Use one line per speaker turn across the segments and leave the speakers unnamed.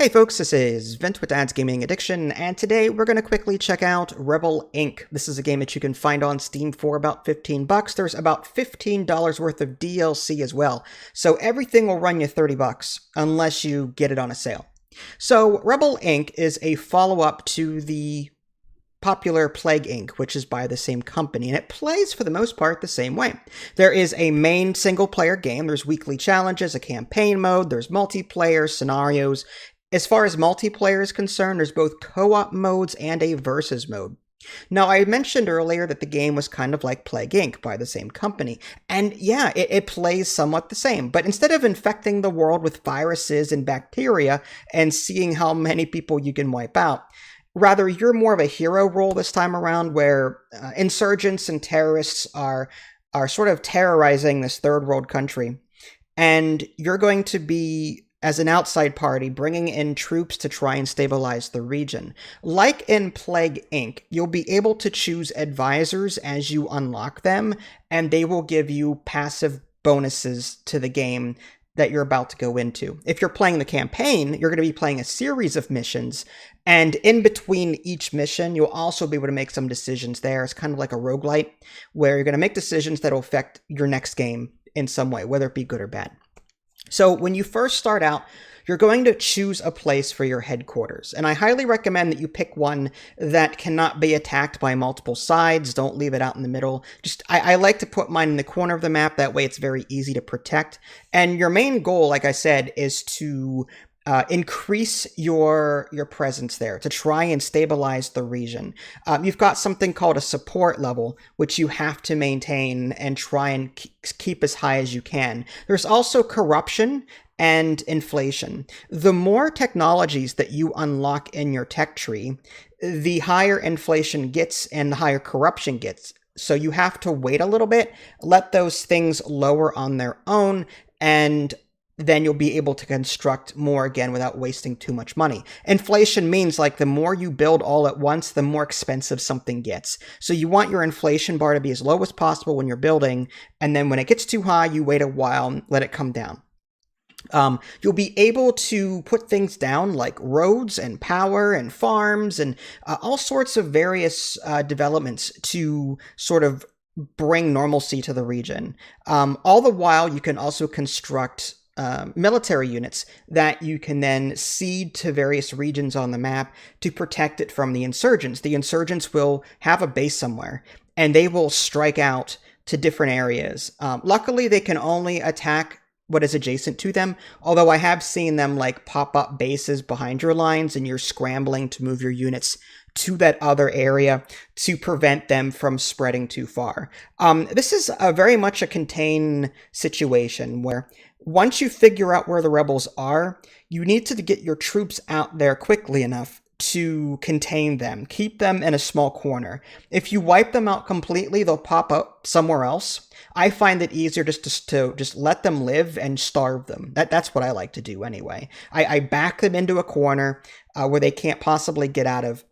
Hey folks, this is Vint with Dad's Gaming Addiction, and today we're going to quickly check out Rebel Inc. This is a game that you can find on Steam for about 15 bucks. There's about $15 worth of DLC as well, so everything will run you 30 bucks unless you get it on a sale. So Rebel Inc. is a follow-up to the popular Plague Inc., which is by the same company, and it plays for the most part the same way. There is a main single-player game, there's weekly challenges, a campaign mode, there's multiplayer, scenarios. As far as multiplayer is concerned, there's both co-op modes and a versus mode. Now, I mentioned earlier that the game was kind of like Plague Inc. by the same company, and yeah, it plays somewhat the same, but instead of infecting the world with viruses and bacteria and seeing how many people you can wipe out, rather, you're more of a hero role this time around, where insurgents and terrorists are sort of terrorizing this third world country. And you're going to be, as an outside party, bringing in troops to try and stabilize the region. Like in Plague Inc., you'll be able to choose advisors as you unlock them, and they will give you passive bonuses to the game that you're about to go into. If you're playing the campaign, you're going to be playing a series of missions, and in between each mission, you'll also be able to make some decisions there. It's kind of like a roguelite, where you're going to make decisions that will affect your next game in some way, whether it be good or bad. So when you first start out, you're going to choose a place for your headquarters, and I highly recommend that you pick one that cannot be attacked by multiple sides. Don't leave it out in the middle. I like to put mine in the corner of the map. That way it's very easy to protect. And your main goal, like I said, is to increase your presence there, to try and stabilize the region. You've got something called a support level, which you have to maintain and try and keep as high as you can. There's also corruption and inflation. The more technologies that you unlock in your tech tree, the higher inflation gets and the higher corruption gets. So you have to wait a little bit, let those things lower on their own, and then you'll be able to construct more again without wasting too much money. Inflation means, like, the more you build all at once, the more expensive something gets. So you want your inflation bar to be as low as possible when you're building, and then when it gets too high, you wait a while and let it come down. You'll be able to put things down like roads and power and farms and all sorts of various developments to sort of bring normalcy to the region. All the while, you can also construct military units that you can then cede to various regions on the map to protect it from the insurgents. The insurgents will have a base somewhere, and they will strike out to different areas. Luckily, they can only attack what is adjacent to them, although I have seen them like pop up bases behind your lines and you're scrambling to move your units to that other area to prevent them from spreading too far. This is very much a contain situation where once you figure out where the rebels are, you need to get your troops out there quickly enough to contain them, keep them in a small corner. If you wipe them out completely, they'll pop up somewhere else. I find it easier to let them live and starve them. That's what I like to do anyway. I back them into a corner where they can't possibly get out of,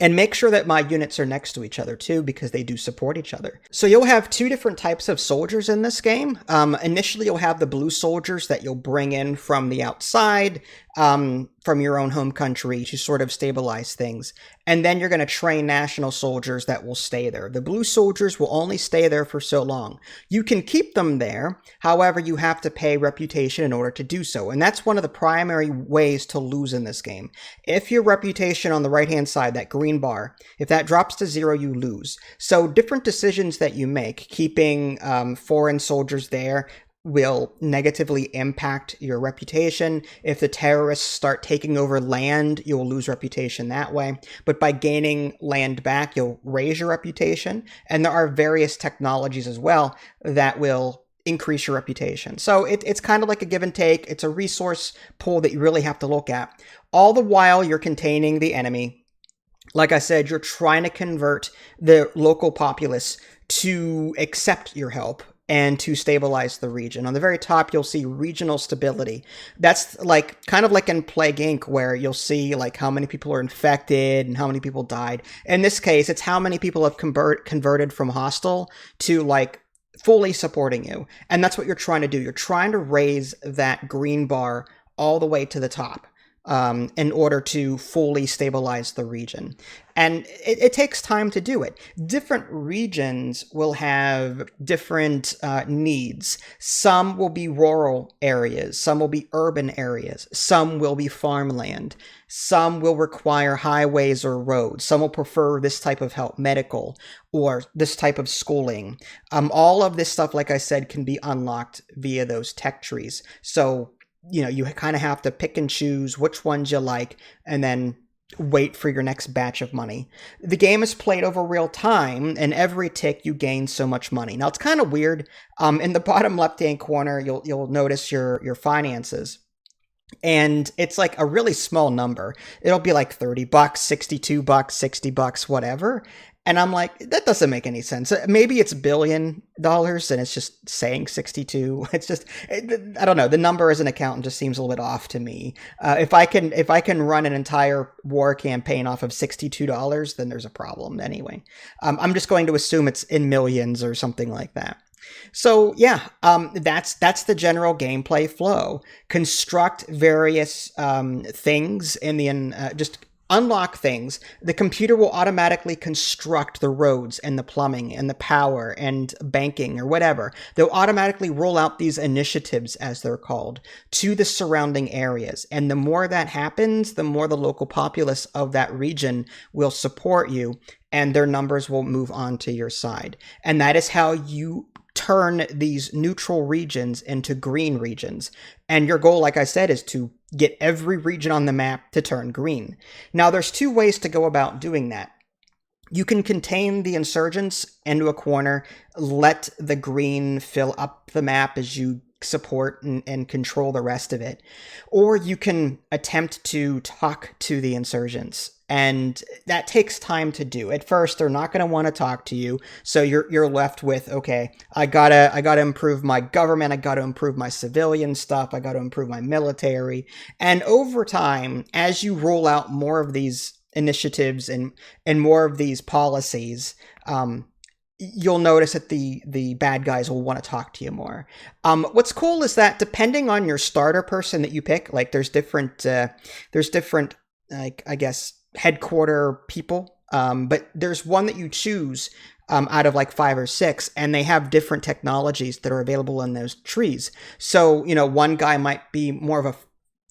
and make sure that my units are next to each other too, because they do support each other. So you'll have two different types of soldiers in this game. Initially, you'll have the blue soldiers that you'll bring in from the outside, from your own home country to sort of stabilize things. And then you're going to train national soldiers that will stay there. The blue soldiers will only stay there for so long. You can keep them there, however, you have to pay reputation in order to do so. And that's one of the primary ways to lose in this game. If your reputation on the right-hand side, that green bar, if that drops to 0, you lose. So different decisions that you make, keeping foreign soldiers there, will negatively impact your reputation. If the terrorists start taking over land, you'll lose reputation that way. But by gaining land back, you'll raise your reputation. And there are various technologies as well that will increase your reputation. So it's kind of like a give and take. It's a resource pool that you really have to look at. All the while you're containing the enemy. Like I said, you're trying to convert the local populace to accept your help and to stabilize the region. On the very top, you'll see regional stability. That's like kind of like in Plague Inc., where you'll see like how many people are infected and how many people died. In this case, it's how many people have converted from hostile to like fully supporting you. And that's what you're trying to do. You're trying to raise that green bar all the way to the top in order to fully stabilize the region. And it takes time to do it. Different regions will have different needs. Some will be rural areas, some will be urban areas, some will be farmland, some will require highways or roads, some will prefer this type of help, medical, or this type of schooling. All of this stuff, like I said, can be unlocked via those tech trees. So, you kind of have to pick and choose which ones you like, and then wait for your next batch of money. The game is played over real time, and every tick you gain so much money. Now, it's kind of weird. In the bottom left-hand corner, you'll notice your finances. And it's like a really small number. It'll be like $30, $62, $60, whatever. And I'm like, that doesn't make any sense. Maybe it's $1 billion and it's just saying 62. It's just, I don't know. The number as an accountant just seems a little bit off to me. If I can run an entire war campaign off of $62, then there's a problem anyway. I'm just going to assume it's in millions or something like that. So yeah, that's the general gameplay flow. Construct various things in the just unlock things. The computer will automatically construct the roads and the plumbing and the power and banking or whatever. They'll automatically roll out these initiatives, as they're called, to the surrounding areas. And the more that happens, the more the local populace of that region will support you, and their numbers will move on to your side. And that is how you turn these neutral regions into green regions. And your goal, like I said, is to get every region on the map to turn green. Now, there's two ways to go about doing that. You can contain the insurgents into a corner, let the green fill up the map as you support and control the rest of it. Or you can attempt to talk to the insurgents. And that takes time to do. At first, they're not going to want to talk to you. So you're left with, okay, I gotta improve my government. I gotta improve my civilian stuff. I gotta improve my military. And over time, as you roll out more of these initiatives and more of these policies, you'll notice that the bad guys will want to talk to you more. What's cool is that depending on your starter person that you pick, like there's different like, I guess, headquarter people, but there's one that you choose out of like 5 or 6, and they have different technologies that are available in those trees. So, one guy might be more of a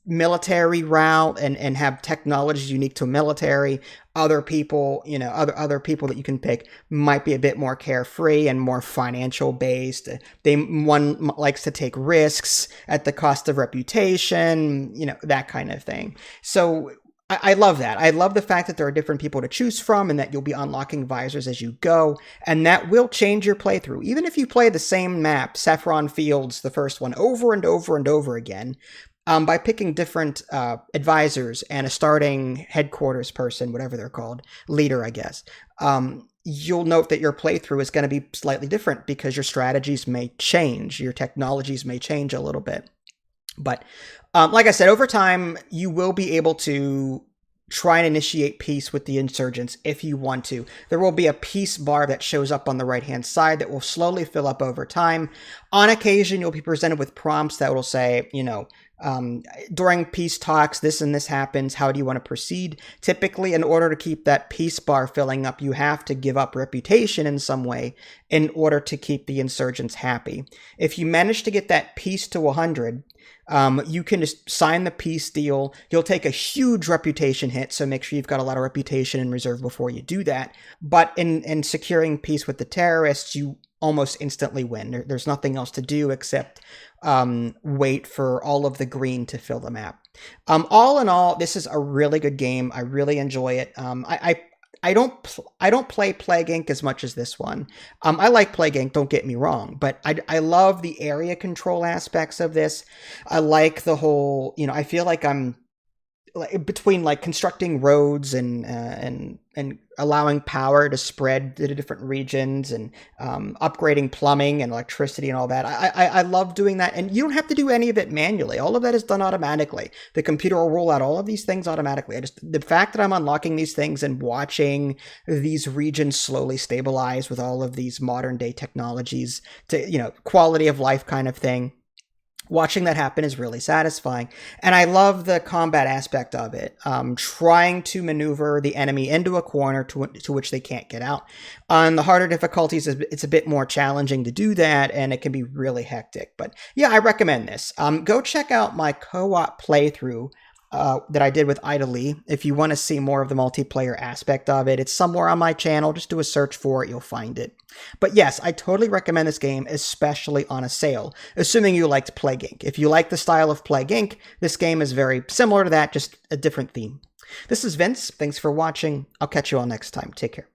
military route and have technologies unique to military. Other people, other people that you can pick might be a bit more carefree and more financial based. One likes to take risks at the cost of reputation, that kind of thing. So I love that. I love the fact that there are different people to choose from and that you'll be unlocking visors as you go, and that will change your playthrough. Even if you play the same map, Saffron Fields, the first one, over and over and over again, by picking different advisors and a starting headquarters person, whatever they're called, leader, I guess, you'll note that your playthrough is going to be slightly different because your strategies may change, your technologies may change a little bit. But like I said, over time, you will be able to try and initiate peace with the insurgents if you want to. There will be a peace bar that shows up on the right-hand side that will slowly fill up over time. On occasion, you'll be presented with prompts that will say, during peace talks, this and this happens. How do you want to proceed? Typically, in order to keep that peace bar filling up, you have to give up reputation in some way in order to keep the insurgents happy. If you manage to get that peace to 100, you can just sign the peace deal. You'll take a huge reputation hit, so make sure you've got a lot of reputation in reserve before you do that. But in securing peace with the terrorists, you almost instantly win. There's nothing else to do except wait for all of the green to fill the map. All in all, this is a really good game. I really enjoy it. I don't play Plague Inc. as much as this one. I like Plague Inc., don't get me wrong, but I love the area control aspects of this. I like the whole, I feel like I'm between like constructing roads and allowing power to spread to different regions and upgrading plumbing and electricity and all that. I love doing that, and you don't have to do any of it manually. All of that is done automatically. The computer will roll out all of these things automatically. The fact that I'm unlocking these things and watching these regions slowly stabilize with all of these modern day technologies to, quality of life kind of thing. Watching that happen is really satisfying. And I love the combat aspect of it. Trying to maneuver the enemy into a corner to which they can't get out. On the harder difficulties, it's a bit more challenging to do that, and it can be really hectic. But yeah, I recommend this. Go check out my co-op playthrough that I did with Ida Lee. If you want to see more of the multiplayer aspect of it, it's somewhere on my channel. Just do a search for it, you'll find it. But yes, I totally recommend this game, especially on a sale, assuming you liked Plague Inc. If you like the style of Plague Inc., this game is very similar to that, just a different theme. This is Vince. Thanks for watching. I'll catch you all next time. Take care.